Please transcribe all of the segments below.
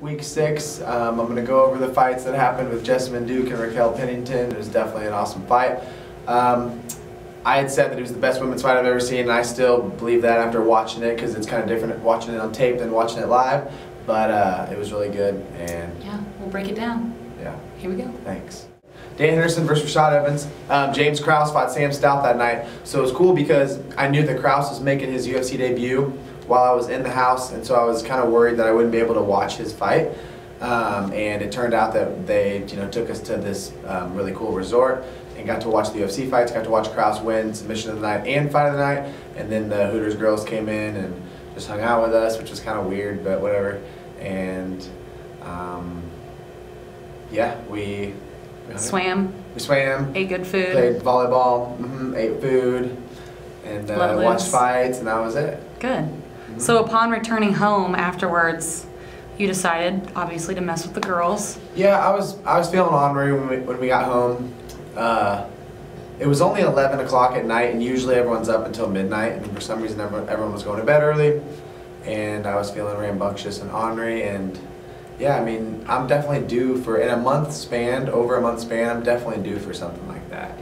Week 6, I'm going to go over the fights that happened with Jessamyn Duke and Raquel Pennington. It was definitely an awesome fight. I had said that it was the best women's fight I've ever seen, and I still believe that after watching it, because it's kind of different watching it on tape than watching it live. But it was really good, and yeah, we'll break it down. Yeah. Here we go. Thanks. Dan Henderson versus Rashad Evans. James Krause fought Sam Stout that night, so it was cool because I knew that Krause was making his UFC debut while I was in the house, and so I was kind of worried that I wouldn't be able to watch his fight. And it turned out that they, took us to this really cool resort and got to watch the UFC fights. Got to watch Krause win submission of the night and fight of the night, and then the Hooters girls came in and just hung out with us, which was kind of weird, but whatever. And yeah, we swam. We swam. Ate good food. Played volleyball. Ate food, and watched fights, and that was it. Good. So upon returning home afterwards, you decided, obviously, to mess with the girls. Yeah, I was feeling ornery when we got home. It was only 11 o'clock at night, and usually everyone's up until midnight, and for some reason everyone was going to bed early, and I was feeling rambunctious and ornery, and yeah, I mean, I'm definitely due for, in a month span, over a month span, I'm definitely due for something like that,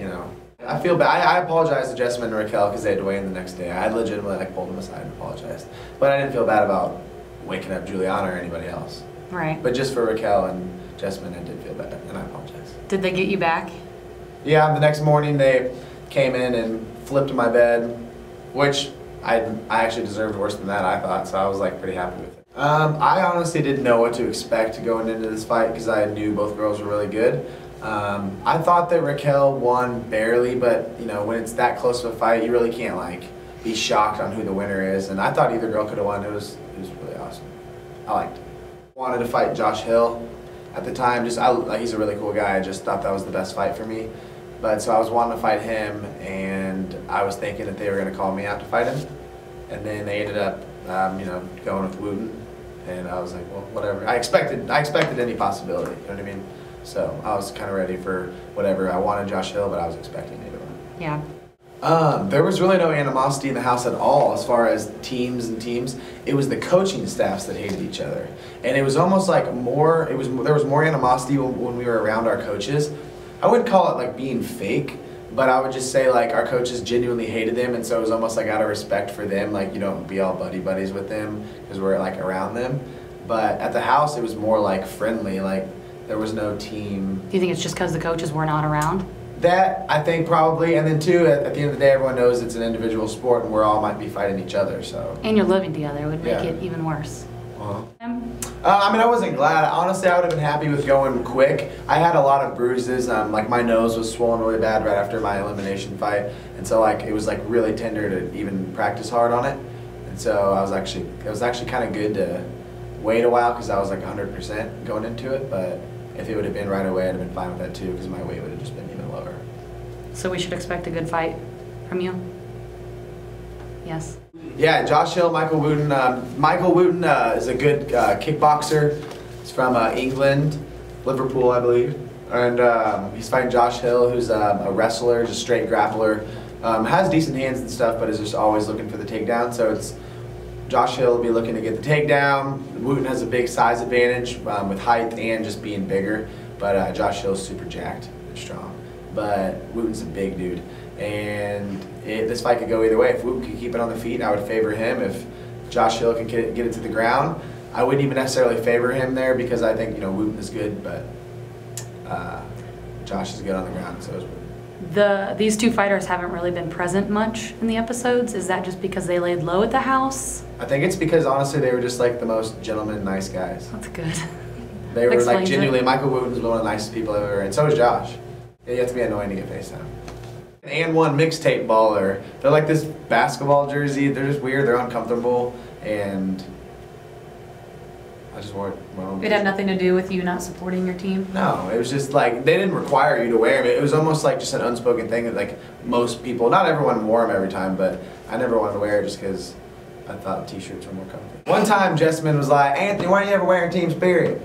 I feel bad. I apologized to Jessamyn and Raquel because they had to weigh in the next day. I legitimately pulled them aside and apologized. But I didn't feel bad about waking up Juliana or anybody else. Right. But just for Raquel and Jessamyn, I did feel bad, and I apologize. Did they get you back? Yeah, the next morning they came in and flipped my bed, which I actually deserved worse than that, I thought, so I was like pretty happy with it. I honestly didn't know what to expect going into this fight because I knew both girls were really good. I thought that Raquel won barely, but when it's that close of a fight, you really can't be shocked on who the winner is. And I thought either girl could have won. It was really awesome. I liked it. Wanted to fight Josh Hill at the time. He's a really cool guy. I just thought that was the best fight for me. But so I was wanting to fight him, and I was thinking that they were going to call me out to fight him, and then they ended up, going with Wooten, and I was like, well, whatever. I expected any possibility. You know what I mean? So I was kind of ready for whatever. I wanted Josh Hill, but I was expecting either one. Yeah. There was really no animosity in the house at all as far as teams and teams. It was the coaching staffs that hated each other, and it was almost like there was more animosity when we were around our coaches. I wouldn't call it like being fake, but I would just say like our coaches genuinely hated them, and so it was almost like out of respect for them, like you don't be all buddies with them because we're like around them. But at the house, it was more like friendly, like there was no team. Do you think it's just because the coaches were not around? That, I think probably, and then too, at the end of the day, everyone knows it's an individual sport and we're all might be fighting each other, so. And you're living together, it would make it even worse. I mean, I wasn't glad. Honestly, I would have been happy with going quick. I had a lot of bruises. Like my nose was swollen really bad right after my elimination fight, and so it was really tender to even practice hard on it. And so it was actually kind of good to wait a while because I was 100% going into it. But if it would have been right away, I'd have been fine with that too because my weight would have just been even lower. So we should expect a good fight from you? Yes. Yeah, Josh Hill, Michael Wooten. Michael Wooten is a good kickboxer. He's from England, Liverpool, I believe. And he's fighting Josh Hill, who's a wrestler, just straight grappler. Has decent hands and stuff, but is just always looking for the takedown. So it's Josh Hill will be looking to get the takedown. Wooten has a big size advantage with height and just being bigger. But Josh Hill's super jacked and strong. But Wooten's a big dude. And this fight could go either way. If Wooten can keep it on the feet, I would favor him. If Josh Hill can get it to the ground, I wouldn't even necessarily favor him there because I think Wooten is good, but Josh is good on the ground, so is Wooten. These two fighters haven't really been present much in the episodes. Is that just because they laid low at the house? I think it's because honestly they were just the most gentleman, nice guys. That's good. They were genuinely. Michael Wooten is one of the nicest people I've ever, and so is Josh. You have to be annoying to get FaceTime. And one mixtape baller. They're like this basketball jersey. They're just weird. They're uncomfortable, and I just wore my own. It had nothing to do with you not supporting your team? No, it was just they didn't require you to wear them. It was almost just an unspoken thing that most people, not everyone wore them every time, but I never wanted to wear it just because I thought t-shirts were more comfortable. One time, Jessamyn was like, "Anthony, why are you ever wearing Team Spirit?"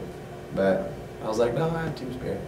But I was like, "No, I have Team Spirit."